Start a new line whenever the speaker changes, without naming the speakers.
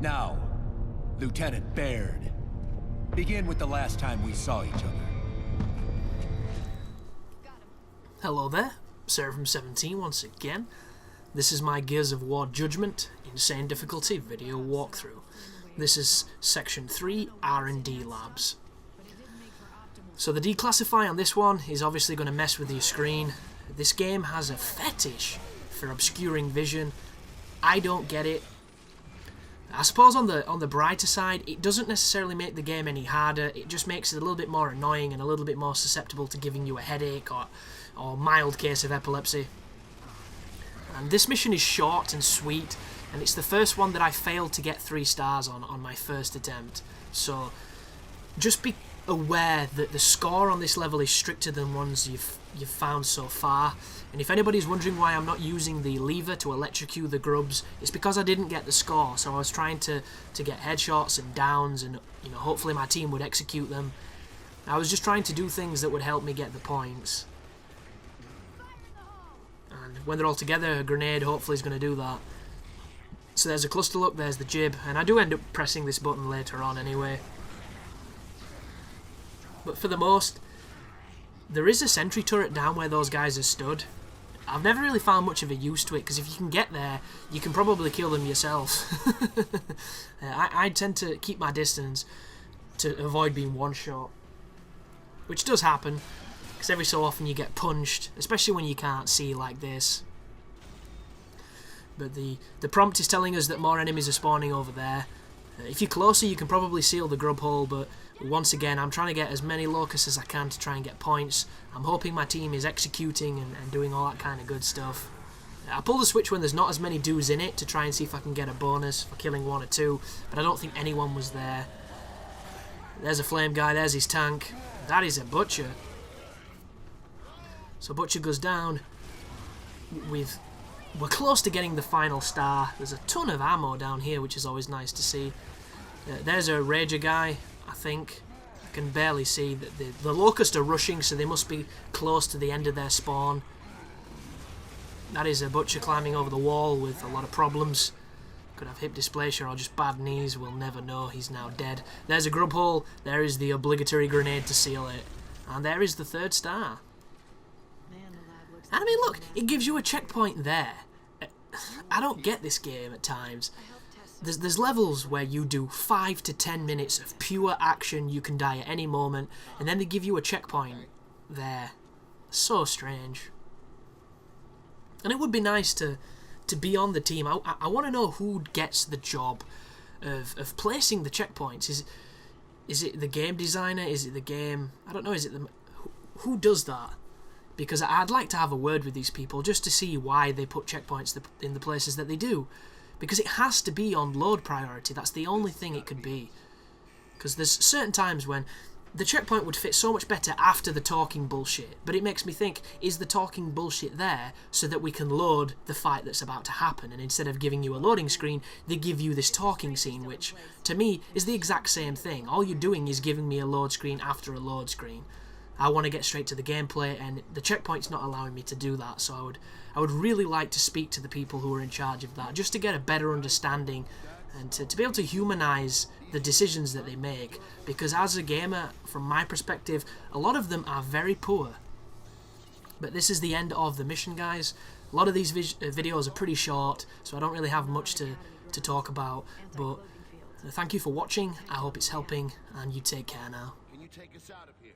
Now, Lieutenant Baird, begin with the last time we saw each other.
Hello there, Seraphim17 once again. This is my Gears of War Judgment Insane Difficulty video walkthrough. This is Section 3, R&D Labs. So the declassify on this one is obviously going to mess with your screen. This game has a fetish for obscuring vision. I don't get it. I suppose on the brighter side, it doesn't necessarily make the game any harder. It just makes it a little bit more annoying and a little bit more susceptible to giving you a headache or mild case of epilepsy. And this mission is short and sweet, and it's the first one that I failed to get 3 stars on my first attempt. So just be aware that the score on this level is stricter than ones you've found so far. And if anybody's wondering why I'm not using the lever to electrocute the grubs, it's because I didn't get the score. So I was trying to get headshots and downs, and hopefully my team would execute them. I was just trying to do things that would help me get the points. And when they're all together, a grenade hopefully is going to do that. So there's a cluster look, there's the jib, and I do end up pressing this button later on anyway. But for the most, there is a sentry turret down where those guys are stood. I've never really found much of a use to it, because if you can get there, you can probably kill them yourself. I tend to keep my distance to avoid being one-shot, which does happen, because every so often you get punched, especially when you can't see like this. But the prompt is telling us that more enemies are spawning over there. If you're closer, you can probably seal the grub hole, but once again, I'm trying to get as many locusts as I can to try and get points. I'm hoping my team is executing and doing all that kind of good stuff. I pull the switch when there's not as many dudes in it to try and see if I can get a bonus for killing 1 or 2, but I don't think anyone was there. There's a flame guy, there's his tank. That is a butcher. So butcher goes down. We're close to getting the final star. There's a ton of ammo down here, which is always nice to see. There's a rager guy, I think. I can barely see that the locusts are rushing, so they must be close to the end of their spawn. That is a butcher climbing over the wall with a lot of problems. Could have hip dysplasia or just bad knees, we'll never know. He's now dead. There's a grub hole. There is the obligatory grenade to seal it. And there is the 3rd star. And I mean, look, it gives you a checkpoint there. I don't get this game at times. There's levels where you do 5 to 10 minutes of pure action, you can die at any moment, and then they give you a checkpoint there. So strange. And it would be nice to be on the team. I want to know who gets the job of placing the checkpoints. Is it the game designer? Is it the game... I don't know, is it the... Who does that? Because I'd like to have a word with these people just to see why they put checkpoints in the places that they do. Because it has to be on load priority. That's the only thing it could be. Because there's certain times when the checkpoint would fit so much better after the talking bullshit. But it makes me think, is the talking bullshit there so that we can load the fight that's about to happen? And instead of giving you a loading screen, they give you this talking scene, which, to me, is the exact same thing. All you're doing is giving me a load screen after a load screen. I want to get straight to the gameplay, and the checkpoint's not allowing me to do that, so I would really like to speak to the people who are in charge of that, just to get a better understanding and to be able to humanize the decisions that they make, because as a gamer, from my perspective, a lot of them are very poor. But this is the end of the mission, guys. A lot of these videos are pretty short, so I don't really have much to talk about, but thank you for watching. I hope it's helping, and you take care now.
Can you take us out of here?